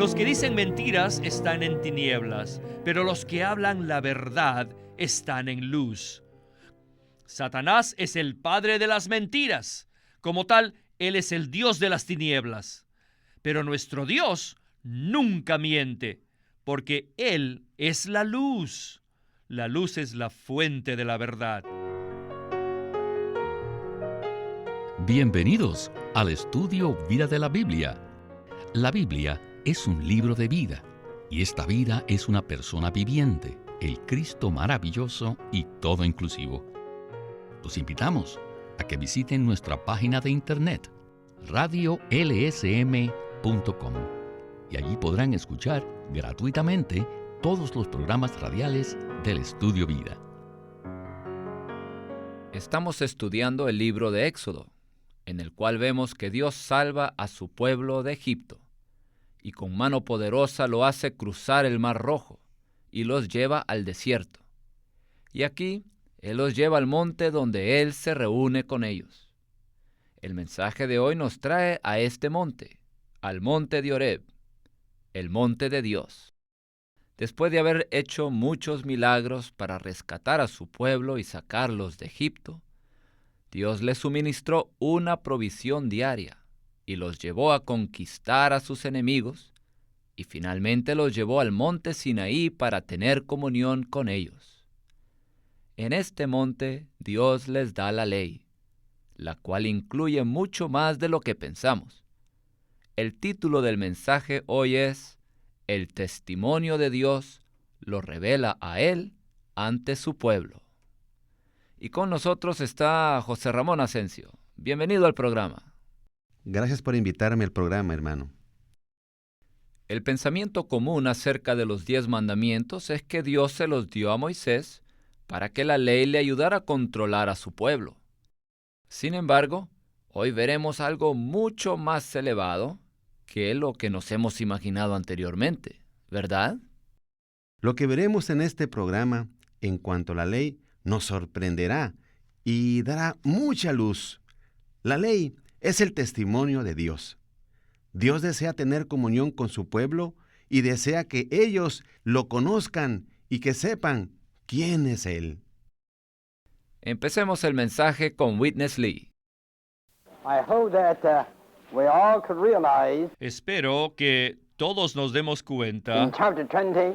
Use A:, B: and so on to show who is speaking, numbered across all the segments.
A: Los que dicen mentiras están en tinieblas, pero los que hablan la verdad están en luz. Satanás es el padre de las mentiras. Como tal, él es el Dios de las tinieblas. Pero nuestro Dios nunca miente, porque Él es la luz. La luz es la fuente de la verdad.
B: Bienvenidos al estudio Vida de la Biblia. La Biblia es un libro de vida, y esta vida es una persona viviente, el Cristo maravilloso y todo inclusivo. Los invitamos a que visiten nuestra página de internet, radiolsm.com, y allí podrán escuchar gratuitamente todos los programas radiales del Estudio Vida.
C: Estamos estudiando el libro de Éxodo, en el cual vemos que Dios salva a su pueblo de Egipto, y con mano poderosa lo hace cruzar el Mar Rojo, y los lleva al desierto. Y aquí, Él los lleva al monte donde Él se reúne con ellos. El mensaje de hoy nos trae a este monte, al monte de Horeb, el monte de Dios. Después de haber hecho muchos milagros para rescatar a su pueblo y sacarlos de Egipto, Dios les suministró una provisión diaria y los llevó a conquistar a sus enemigos, y finalmente los llevó al monte Sinaí para tener comunión con ellos. En este monte Dios les da la ley, la cual incluye mucho más de lo que pensamos. El título del mensaje hoy es El testimonio de Dios lo revela a Él ante su pueblo. Y con nosotros está José Ramón Asensio. Bienvenido al programa.
D: Gracias por invitarme al programa, hermano.
C: El pensamiento común acerca de los 10 mandamientos es que Dios se los dio a Moisés para que la ley le ayudara a controlar a su pueblo. Sin embargo, hoy veremos algo mucho más elevado que lo que nos hemos imaginado anteriormente, ¿verdad?
D: Lo que veremos en este programa, en cuanto a la ley, nos sorprenderá y dará mucha luz. La ley es el testimonio de Dios. Dios desea tener comunión con su pueblo y desea que ellos lo conozcan y que sepan quién es Él.
C: Empecemos el mensaje con Witness Lee.
A: Espero que todos nos demos cuenta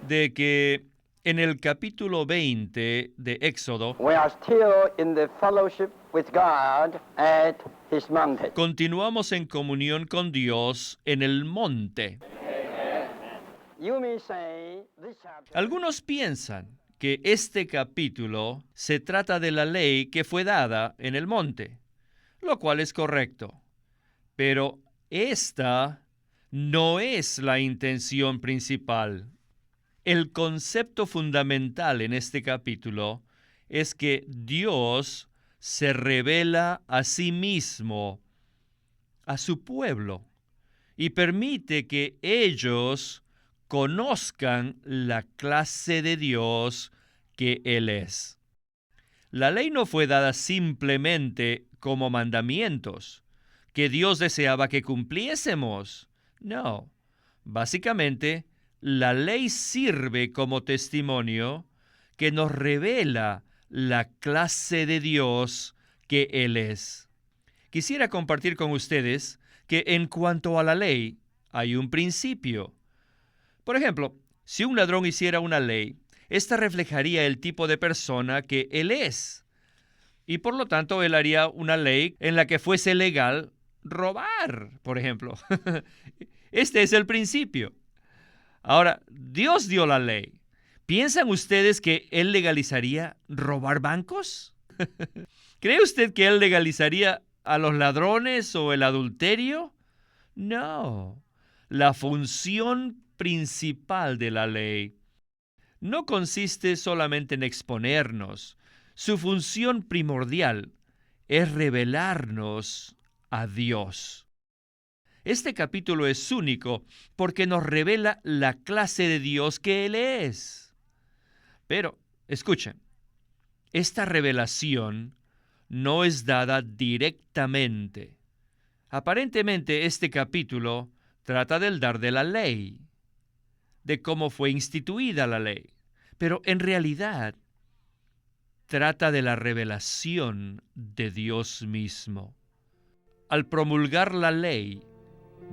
A: de que en el capítulo 20 de Éxodo continuamos en comunión con Dios en el monte. Algunos piensan que este capítulo se trata de la ley que fue dada en el monte, lo cual es correcto. Pero esta no es la intención principal. El concepto fundamental en este capítulo es que Dios se revela a sí mismo, a su pueblo, y permite que ellos conozcan la clase de Dios que Él es. La ley no fue dada simplemente como mandamientos que Dios deseaba que cumpliésemos. No, básicamente, la ley sirve como testimonio que nos revela la clase de Dios que Él es. Quisiera compartir con ustedes que en cuanto a la ley hay un principio. Por ejemplo, si un ladrón hiciera una ley, esta reflejaría el tipo de persona que él es. Y por lo tanto, él haría una ley en la que fuese legal robar, por ejemplo. Este es el principio. Ahora, Dios dio la ley. ¿Piensan ustedes que Él legalizaría robar bancos? ¿Cree usted que Él legalizaría a los ladrones o el adulterio? No. La función principal de la ley no consiste solamente en exponernos. Su función primordial es revelarnos a Dios. Este capítulo es único porque nos revela la clase de Dios que Él es. Pero, escuchen, esta revelación no es dada directamente. Aparentemente, este capítulo trata del dar de la ley. de cómo fue instituida la ley, pero en realidad trata de la revelación de Dios mismo. Al promulgar la ley,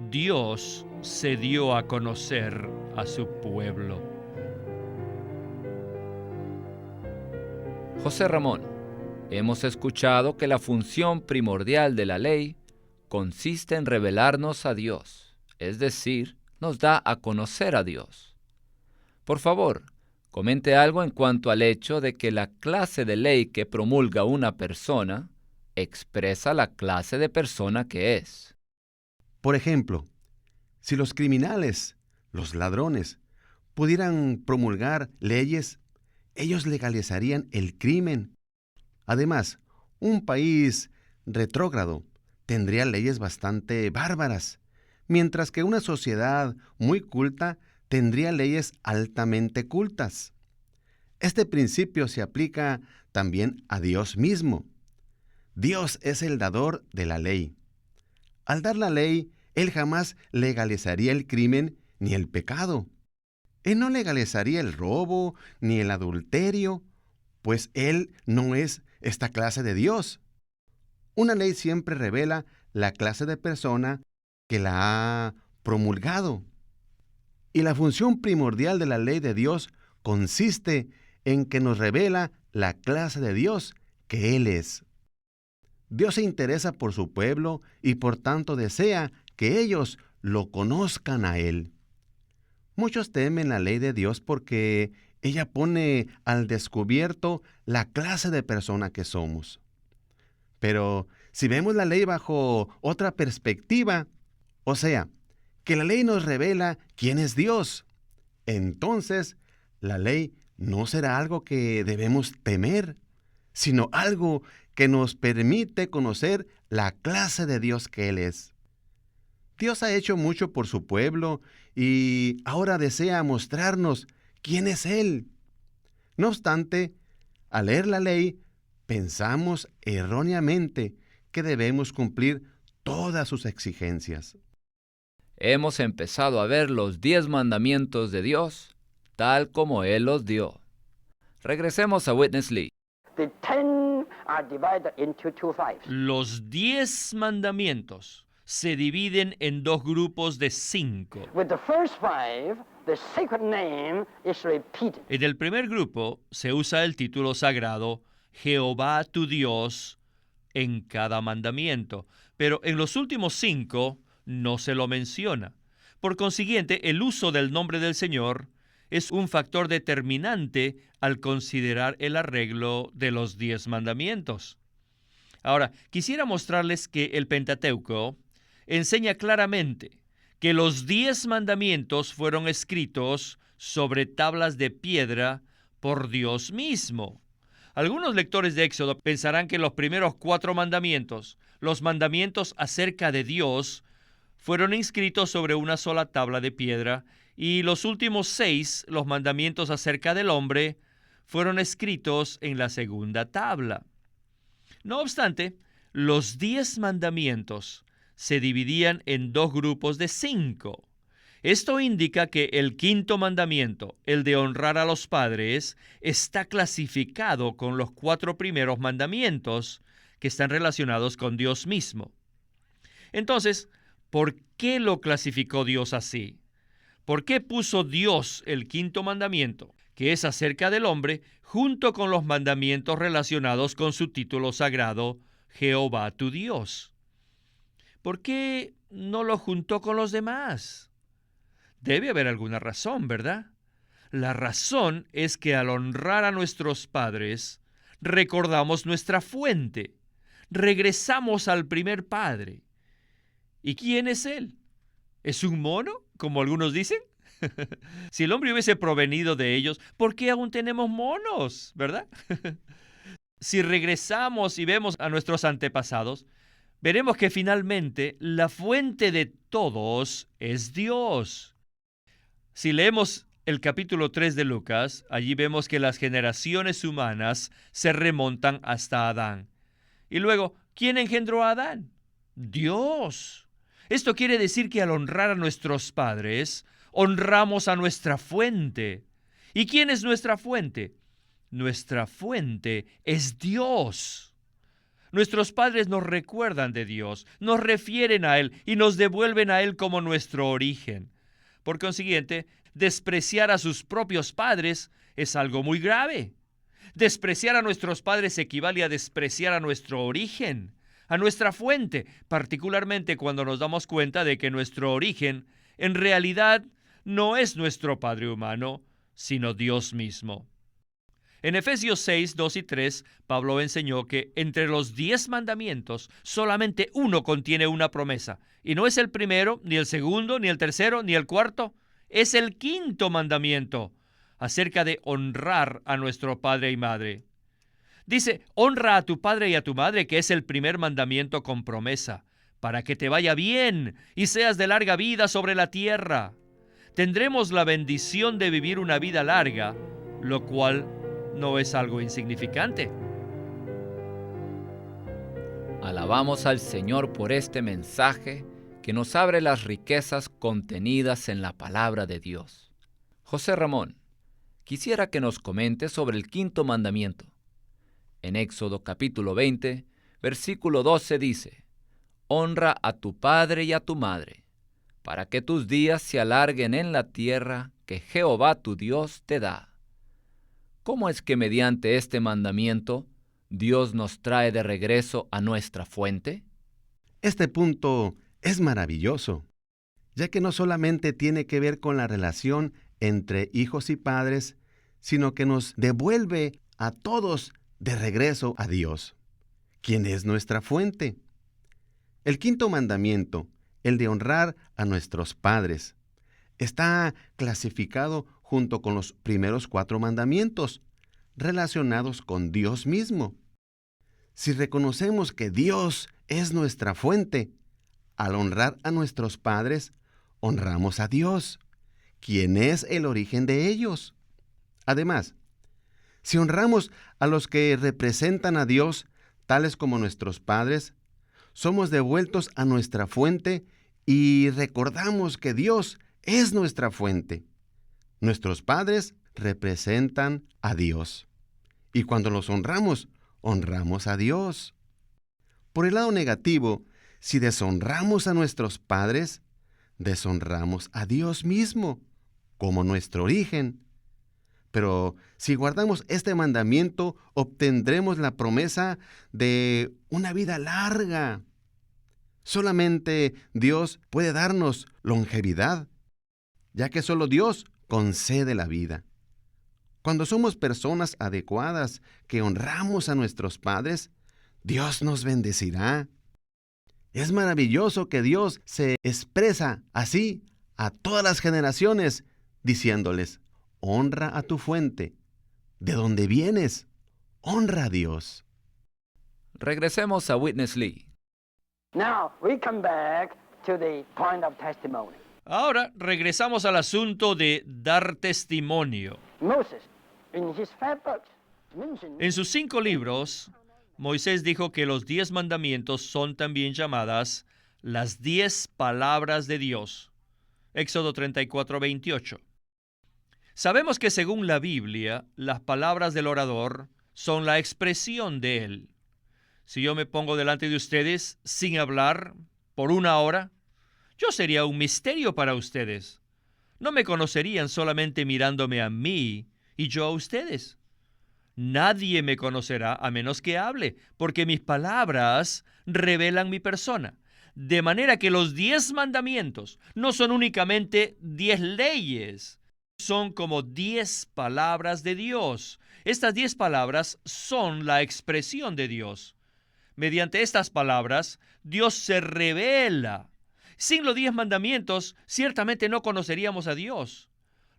A: Dios se dio a conocer a su pueblo.
C: José Ramón, hemos escuchado que la función primordial de la ley consiste en revelarnos a Dios, es decir, nos da a conocer a Dios. Por favor, comente algo en cuanto al hecho de que la clase de ley que promulga una persona expresa la clase de persona que es.
D: Por ejemplo, si los criminales, los ladrones, pudieran promulgar leyes, ellos legalizarían el crimen. Además, un país retrógrado tendría leyes bastante bárbaras, mientras que una sociedad muy culta tendría leyes altamente cultas. Este principio se aplica también a Dios mismo. Dios es el dador de la ley. Al dar la ley, Él jamás legalizaría el crimen ni el pecado. Él no legalizaría el robo ni el adulterio, pues Él no es esta clase de Dios. Una ley siempre revela la clase de persona que la ha promulgado. Y la función primordial de la ley de Dios consiste en que nos revela la clase de Dios que Él es. Dios se interesa por su pueblo y por tanto desea que ellos lo conozcan a Él. Muchos temen la ley de Dios porque ella pone al descubierto la clase de persona que somos. Pero si vemos la ley bajo otra perspectiva, o sea, que la ley nos revela quién es Dios, entonces la ley no será algo que debemos temer, sino algo que nos permite conocer la clase de Dios que Él es. Dios ha hecho mucho por su pueblo y ahora desea mostrarnos quién es Él. No obstante, al leer la ley, pensamos erróneamente que debemos cumplir todas sus exigencias.
C: Hemos empezado a ver los 10 mandamientos de Dios tal como Él los dio. Regresemos a Witness Lee.
E: The 10 are divided into two tribes.
A: Los 10 mandamientos se dividen en dos grupos de 5.
E: With the first 5, the sacred name is repeated.
A: En el primer grupo se usa el título sagrado Jehová tu Dios en cada mandamiento, pero en los últimos 5 no se lo menciona. Por consiguiente, el uso del nombre del Señor es un factor determinante al considerar el arreglo de los 10 mandamientos. Ahora, quisiera mostrarles que el Pentateuco enseña claramente que los 10 mandamientos fueron escritos sobre tablas de piedra por Dios mismo. Algunos lectores de Éxodo pensarán que los primeros 4 mandamientos, los mandamientos acerca de Dios, fueron inscritos sobre una sola tabla de piedra, y los últimos 6, los mandamientos acerca del hombre, fueron escritos en la segunda tabla. No obstante, los 10 mandamientos se dividían en dos grupos de 5. Esto indica que el quinto mandamiento, el de honrar a los padres, está clasificado con los 4 primeros mandamientos que están relacionados con Dios mismo. Entonces, ¿por qué lo clasificó Dios así? ¿Por qué puso Dios el quinto mandamiento, que es acerca del hombre, junto con los mandamientos relacionados con su título sagrado, Jehová tu Dios? ¿Por qué no lo juntó con los demás? Debe haber alguna razón, ¿verdad? La razón es que al honrar a nuestros padres, recordamos nuestra fuente, regresamos al primer padre. ¿Y quién es él? ¿Es un mono, como algunos dicen? Si el hombre hubiese provenido de ellos, ¿por qué aún tenemos monos, verdad? Si regresamos y vemos a nuestros antepasados, veremos que finalmente la fuente de todos es Dios. Si leemos el capítulo 3 de Lucas, allí vemos que las generaciones humanas se remontan hasta Adán. Y luego, ¿quién engendró a Adán? Dios. Esto quiere decir que al honrar a nuestros padres, honramos a nuestra fuente. ¿Y quién es nuestra fuente? Nuestra fuente es Dios. Nuestros padres nos recuerdan de Dios, nos refieren a Él y nos devuelven a Él como nuestro origen. Por consiguiente, despreciar a sus propios padres es algo muy grave. Despreciar a nuestros padres equivale a despreciar a nuestro origen, a nuestra fuente, particularmente cuando nos damos cuenta de que nuestro origen en realidad no es nuestro padre humano, sino Dios mismo. En Efesios 6, 2 y 3, Pablo enseñó que entre los 10 mandamientos, solamente uno contiene una promesa. Y no es el primero, ni el segundo, ni el tercero, ni el cuarto. Es el quinto mandamiento, acerca de honrar a nuestro padre y madre. Dice, honra a tu padre y a tu madre, que es el primer mandamiento con promesa, para que te vaya bien y seas de larga vida sobre la tierra. Tendremos la bendición de vivir una vida larga, lo cual no es algo insignificante.
C: Alabamos al Señor por este mensaje que nos abre las riquezas contenidas en la palabra de Dios. José Ramón, quisiera que nos comente sobre el quinto mandamiento. En Éxodo capítulo 20, versículo 12 dice, honra a tu padre y a tu madre, para que tus días se alarguen en la tierra que Jehová tu Dios te da. ¿Cómo es que mediante este mandamiento Dios nos trae de regreso a nuestra fuente?
D: Este punto es maravilloso, ya que no solamente tiene que ver con la relación entre hijos y padres, sino que nos devuelve a todos de regreso a Dios, quien es nuestra fuente. El quinto mandamiento, el de honrar a nuestros padres, está clasificado junto con los primeros 4 mandamientos, relacionados con Dios mismo. Si reconocemos que Dios es nuestra fuente, al honrar a nuestros padres, honramos a Dios, quien es el origen de ellos. Además, si honramos a los que representan a Dios, tales como nuestros padres, somos devueltos a nuestra fuente y recordamos que Dios es nuestra fuente. Nuestros padres representan a Dios. Y cuando los honramos, honramos a Dios. Por el lado negativo, si deshonramos a nuestros padres, deshonramos a Dios mismo, como nuestro origen. Pero si guardamos este mandamiento, obtendremos la promesa de una vida larga. Solamente Dios puede darnos longevidad, ya que solo Dios concede la vida. Cuando somos personas adecuadas que honramos a nuestros padres, Dios nos bendecirá. Es maravilloso que Dios se expresa así a todas las generaciones, diciéndoles, honra a tu fuente, de donde vienes, honra a Dios.
C: Regresemos a Witness Lee.
E: Now we come back to the point of testimony.
A: Ahora regresamos al asunto de dar testimonio.
E: Moses, in his 5 books, mentioned
A: En sus 5 libros, Moisés dijo que los 10 mandamientos son también llamadas las 10 palabras de Dios. Éxodo 34, 28. Sabemos que según la Biblia, las palabras del orador son la expresión de él. Si yo me pongo delante de ustedes sin hablar por 1 hora, yo sería un misterio para ustedes. No me conocerían solamente mirándome a mí y yo a ustedes. Nadie me conocerá a menos que hable, porque mis palabras revelan mi persona. De manera que los 10 mandamientos no son únicamente 10 leyes, son como 10 palabras de Dios. Estas 10 palabras son la expresión de Dios. Mediante estas palabras, Dios se revela. Sin los 10 mandamientos, ciertamente no conoceríamos a Dios.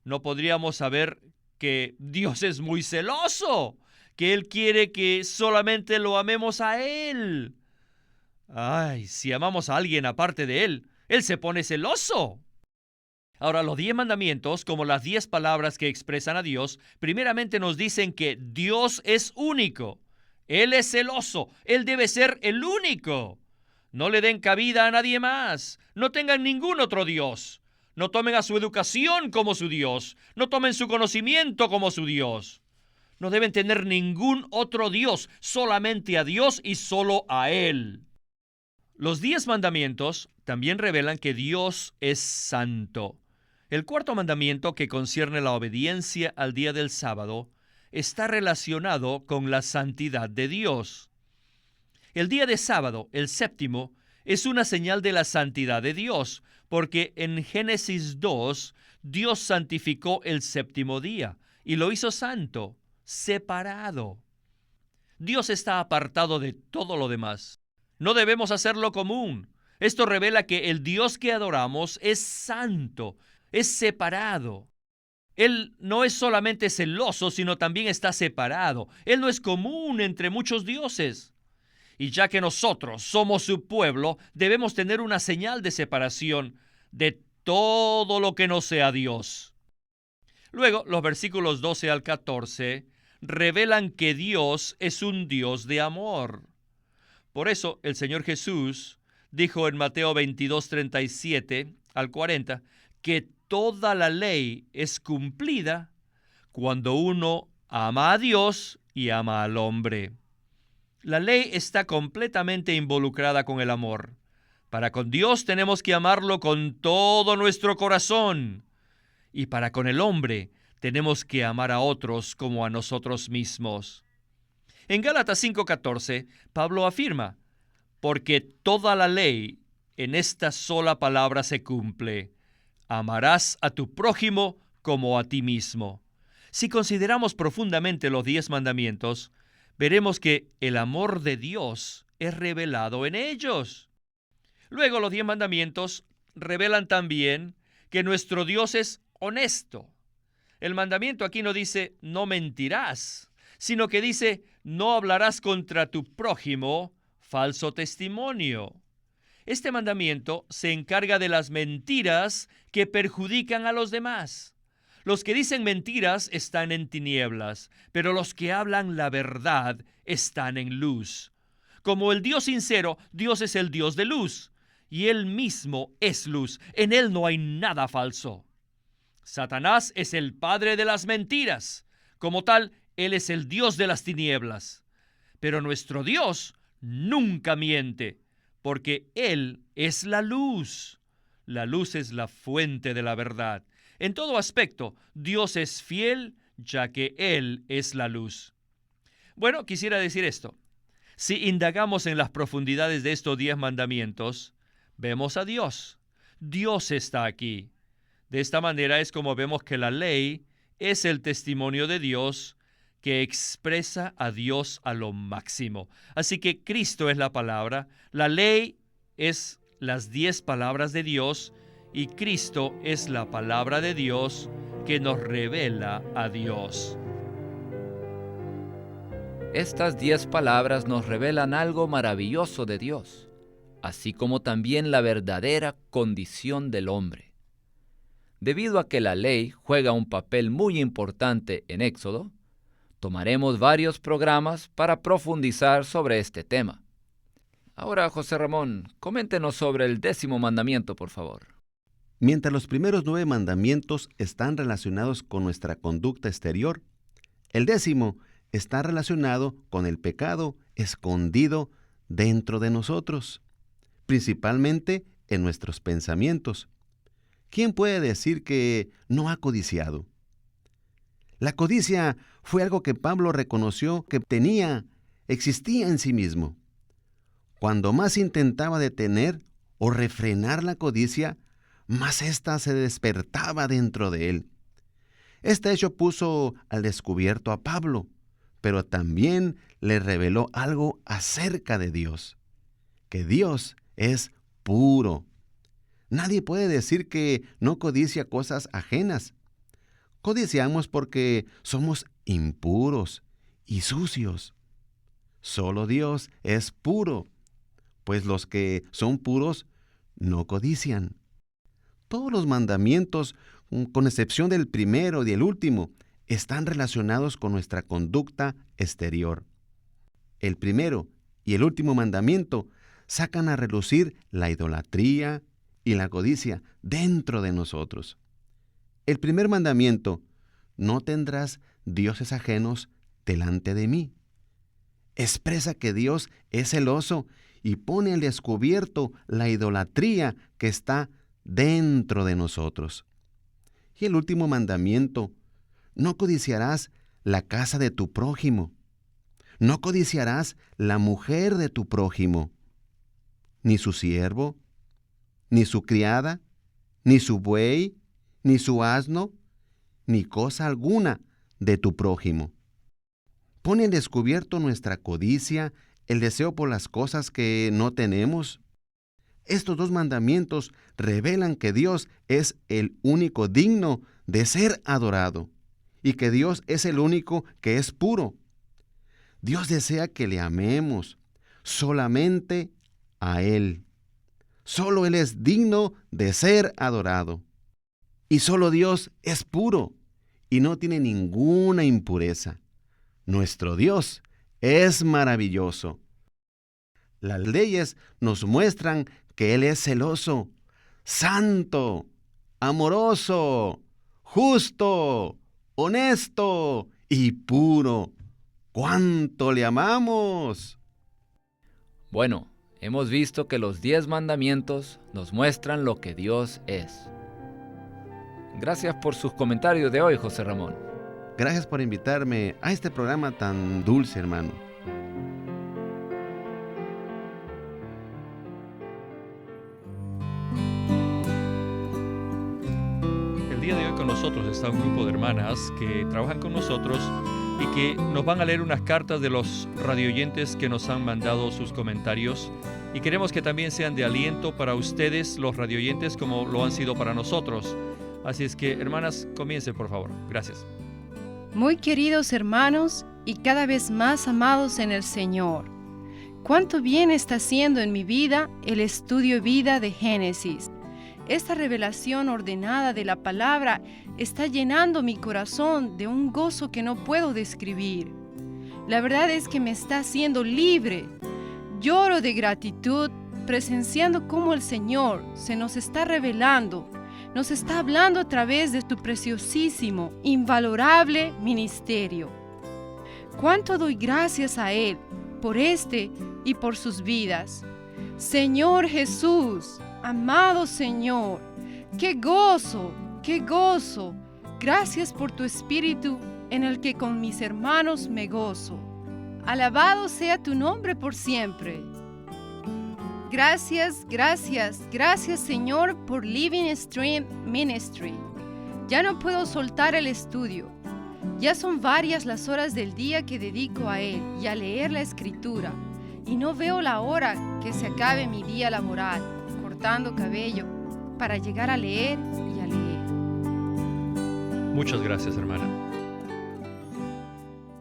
A: No podríamos saber que Dios es muy celoso, que Él quiere que solamente lo amemos a Él. Ay, si amamos a alguien aparte de Él, Él se pone celoso. Ahora, los 10 mandamientos, como las 10 palabras que expresan a Dios, primeramente nos dicen que Dios es único. Él es celoso. Él debe ser el único. No le den cabida a nadie más. No tengan ningún otro Dios. No tomen a su educación como su Dios. No tomen su conocimiento como su Dios. No deben tener ningún otro Dios, solamente a Dios y solo a Él. Los 10 mandamientos también revelan que Dios es santo. El cuarto mandamiento, que concierne la obediencia al día del sábado, está relacionado con la santidad de Dios. El día de sábado, el séptimo, es una señal de la santidad de Dios, porque en Génesis 2, Dios santificó el séptimo día y lo hizo santo, separado. Dios está apartado de todo lo demás. No debemos hacerlo común. Esto revela que el Dios que adoramos es santo, es separado. Él no es solamente celoso, sino también está separado. Él no es común entre muchos dioses. Y ya que nosotros somos su pueblo, debemos tener una señal de separación de todo lo que no sea Dios. Luego, los versículos 12 al 14 revelan que Dios es un Dios de amor. Por eso, el Señor Jesús dijo en Mateo 22, 37 al 40, que toda la ley es cumplida cuando uno ama a Dios y ama al hombre. La ley está completamente involucrada con el amor. Para con Dios tenemos que amarlo con todo nuestro corazón. Y para con el hombre tenemos que amar a otros como a nosotros mismos. En Gálatas 5:14, Pablo afirma, porque toda la ley en esta sola palabra se cumple: amarás a tu prójimo como a ti mismo. Si consideramos profundamente los 10 mandamientos, veremos que el amor de Dios es revelado en ellos. Luego, los 10 mandamientos revelan también que nuestro Dios es honesto. El mandamiento aquí no dice no mentirás, sino que dice no hablarás contra tu prójimo falso testimonio. Este mandamiento se encarga de las mentiras que perjudican a los demás. Los que dicen mentiras están en tinieblas, pero los que hablan la verdad están en luz. Como el Dios sincero, Dios es el Dios de luz, y Él mismo es luz. En Él no hay nada falso. Satanás es el padre de las mentiras. Como tal, Él es el Dios de las tinieblas. Pero nuestro Dios nunca miente, porque Él es la luz. La luz es la fuente de la verdad. En todo aspecto, Dios es fiel, ya que Él es la luz. Bueno, quisiera decir esto. Si indagamos en las profundidades de estos 10 mandamientos, vemos a Dios. Dios está aquí. De esta manera es como vemos que la ley es el testimonio de Dios que expresa a Dios a lo máximo. Así que Cristo es la palabra, la ley es las 10 palabras de Dios y Cristo es la palabra de Dios que nos revela a Dios.
C: Estas 10 palabras nos revelan algo maravilloso de Dios, así como también la verdadera condición del hombre. Debido a que la ley juega un papel muy importante en Éxodo, tomaremos varios programas para profundizar sobre este tema. Ahora, José Ramón, coméntenos sobre el 10º mandamiento, por favor.
D: Mientras los primeros 9 mandamientos están relacionados con nuestra conducta exterior, el 10º está relacionado con el pecado escondido dentro de nosotros, principalmente en nuestros pensamientos. ¿Quién puede decir que no ha codiciado? La codicia fue algo que Pablo reconoció que existía en sí mismo. Cuando más intentaba detener o refrenar la codicia, más ésta se despertaba dentro de él. Este hecho puso al descubierto a Pablo, pero también le reveló algo acerca de Dios, que Dios es puro. Nadie puede decir que no codicia cosas ajenas. Codiciamos porque somos impuros y sucios. Solo Dios es puro, pues los que son puros no codician. Todos los mandamientos, con excepción del primero y el último, están relacionados con nuestra conducta exterior. El primero y el último mandamiento sacan a relucir la idolatría y la codicia dentro de nosotros. El primer mandamiento: no tendrás dioses ajenos delante de mí, expresa que Dios es celoso y pone al descubierto la idolatría que está dentro de nosotros. Y el último mandamiento: no codiciarás la casa de tu prójimo, no codiciarás la mujer de tu prójimo, ni su siervo, ni su criada, ni su buey, ni su asno, ni cosa alguna de tu prójimo. Pone al descubierto nuestra codicia, el deseo por las cosas que no tenemos. Estos dos mandamientos revelan que Dios es el único digno de ser adorado y que Dios es el único que es puro. Dios desea que le amemos solamente a Él. Solo Él es digno de ser adorado. Y solo Dios es puro y no tiene ninguna impureza. Nuestro Dios es maravilloso. Las leyes nos muestran que Él es celoso, santo, amoroso, justo, honesto y puro. ¡Cuánto le amamos!
C: Bueno, hemos visto que los 10 mandamientos nos muestran lo que Dios es. Gracias por sus comentarios de hoy, José Ramón.
D: Gracias por invitarme a este programa tan dulce, hermano.
A: El día de hoy con nosotros está un grupo de hermanas que trabajan con nosotros y que nos van a leer unas cartas de los radioyentes que nos han mandado sus comentarios, y queremos que también sean de aliento para ustedes, los radioyentes, como lo han sido para nosotros. Así es que, hermanas, comiencen, por favor. Gracias.
F: Muy queridos hermanos y cada vez más amados en el Señor, cuánto bien está haciendo en mi vida el estudio vida de Génesis. Esta revelación ordenada de la palabra está llenando mi corazón de un gozo que no puedo describir. La verdad es que me está haciendo libre. Lloro de gratitud presenciando cómo el Señor se nos está revelando, nos está hablando a través de tu preciosísimo, invalorable ministerio. Cuánto doy gracias a Él por este y por sus vidas. Señor Jesús, amado Señor, qué gozo, qué gozo. Gracias por tu Espíritu en el que con mis hermanos me gozo. Alabado sea tu nombre por siempre. Gracias, gracias, gracias Señor por Living Stream Ministry. Ya no puedo soltar el estudio. Ya son varias las horas del día que dedico a él y a leer la Escritura. Y no veo la hora que se acabe mi día laboral, cortando cabello, para llegar a leer y a leer.
A: Muchas gracias, hermana.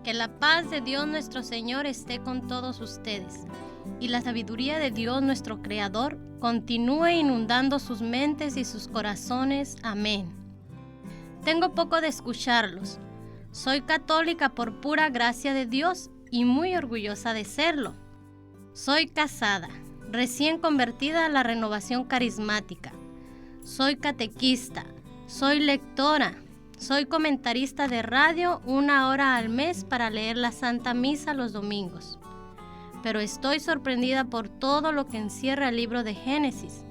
G: Que la paz de Dios nuestro Señor esté con todos ustedes, y la sabiduría de Dios nuestro Creador continúe inundando sus mentes y sus corazones. Amén. Tengo poco de escucharlos. Soy católica por pura gracia de Dios y muy orgullosa de serlo. Soy casada, recién convertida a la renovación carismática. Soy catequista, soy lectora, soy comentarista de radio 1 hora al mes para leer la Santa Misa los domingos. Pero estoy sorprendida por todo lo que encierra el libro de Génesis.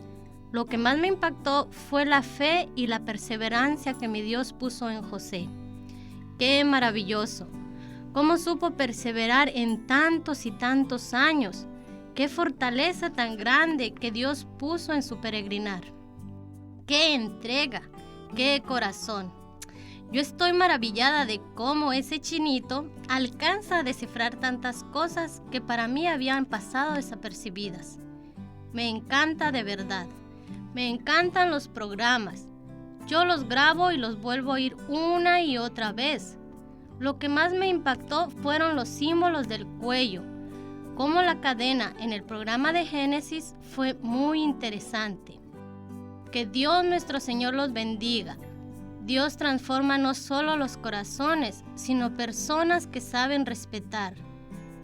G: Lo que más me impactó fue la fe y la perseverancia que mi Dios puso en José. ¡Qué maravilloso! ¿Cómo supo perseverar en tantos y tantos años? ¡Qué fortaleza tan grande que Dios puso en su peregrinar! ¡Qué entrega! ¡Qué corazón! Yo estoy maravillada de cómo ese chinito alcanza a descifrar tantas cosas que para mí habían pasado desapercibidas. Me encanta de verdad. Me encantan los programas. Yo los grabo y los vuelvo a oír una y otra vez. Lo que más me impactó fueron los símbolos del cuello. Como la cadena en el programa de Génesis fue muy interesante. Que Dios nuestro Señor los bendiga. Dios transforma no solo los corazones, sino personas que saben respetar.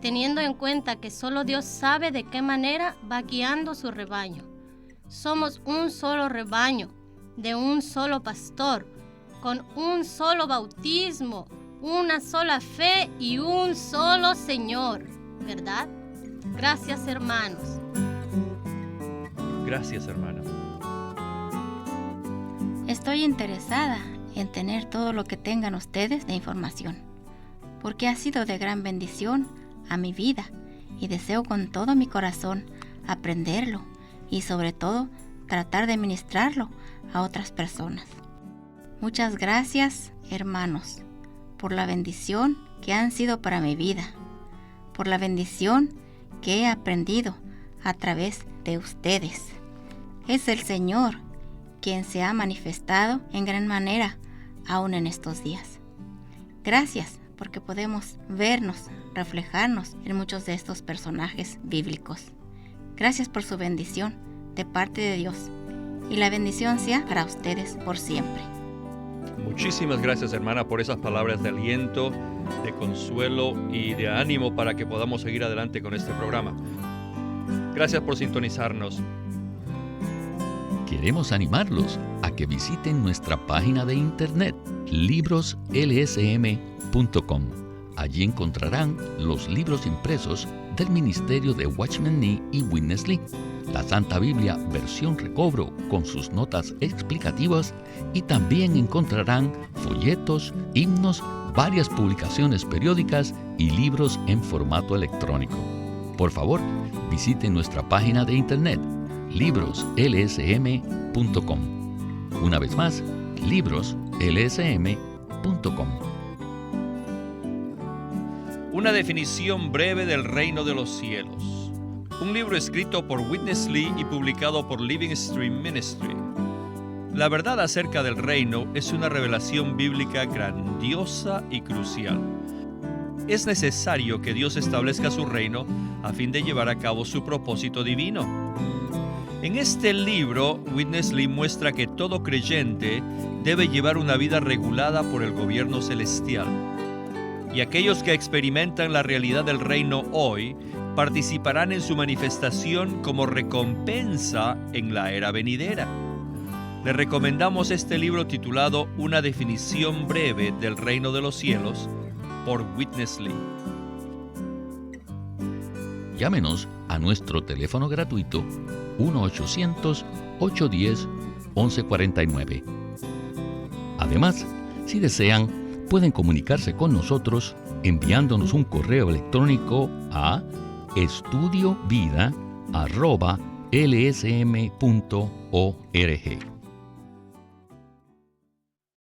G: teniendo en cuenta que solo Dios sabe de qué manera va guiando su rebaño. Somos un solo rebaño, de un solo pastor, con un solo bautismo, una sola fe y un solo Señor, ¿verdad? Gracias, hermanos.
A: Gracias, hermana.
H: Estoy interesada en tener todo lo que tengan ustedes de información, porque ha sido de gran bendición a mi vida y deseo con todo mi corazón aprenderlo y sobre todo tratar de ministrarlo a otras personas. Muchas gracias, hermanos, por la bendición que han sido para mi vida, por la bendición que he aprendido a través de ustedes. Es el Señor quien se ha manifestado en gran manera aún en estos días. Gracias porque podemos vernos, reflejarnos en muchos de estos personajes bíblicos. Gracias por su bendición de parte de Dios y la bendición sea para ustedes por siempre.
A: Muchísimas gracias, hermana, por esas palabras de aliento, de consuelo y de ánimo para que podamos seguir adelante con este programa. Gracias por sintonizarnos.
B: Queremos animarlos a que visiten nuestra página de internet, libroslsm.com. Allí encontrarán los libros impresos del ministerio de Watchman Nee y Witness Lee, la Santa Biblia versión recobro con sus notas explicativas, y también encontrarán folletos, himnos, varias publicaciones periódicas y libros en formato electrónico. Por favor, visiten nuestra página de internet, libroslsm.com. Una vez más, libroslsm.com.
A: Una definición breve del reino de los cielos. Un libro escrito por Witness Lee y publicado por Living Stream Ministry. La verdad acerca del reino es una revelación bíblica grandiosa y crucial. Es necesario que Dios establezca su reino a fin de llevar a cabo su propósito divino. En este libro, Witness Lee muestra que todo creyente debe llevar una vida regulada por el gobierno celestial. Y aquellos que experimentan la realidad del reino hoy participarán en su manifestación como recompensa en la era venidera. Le recomendamos este libro titulado Una definición breve del reino de los cielos por Witness Lee.
B: Llámenos a nuestro teléfono gratuito 1-800-810-1149. Además, si desean, pueden comunicarse con nosotros enviándonos un correo electrónico a estudiovida@lsm.org.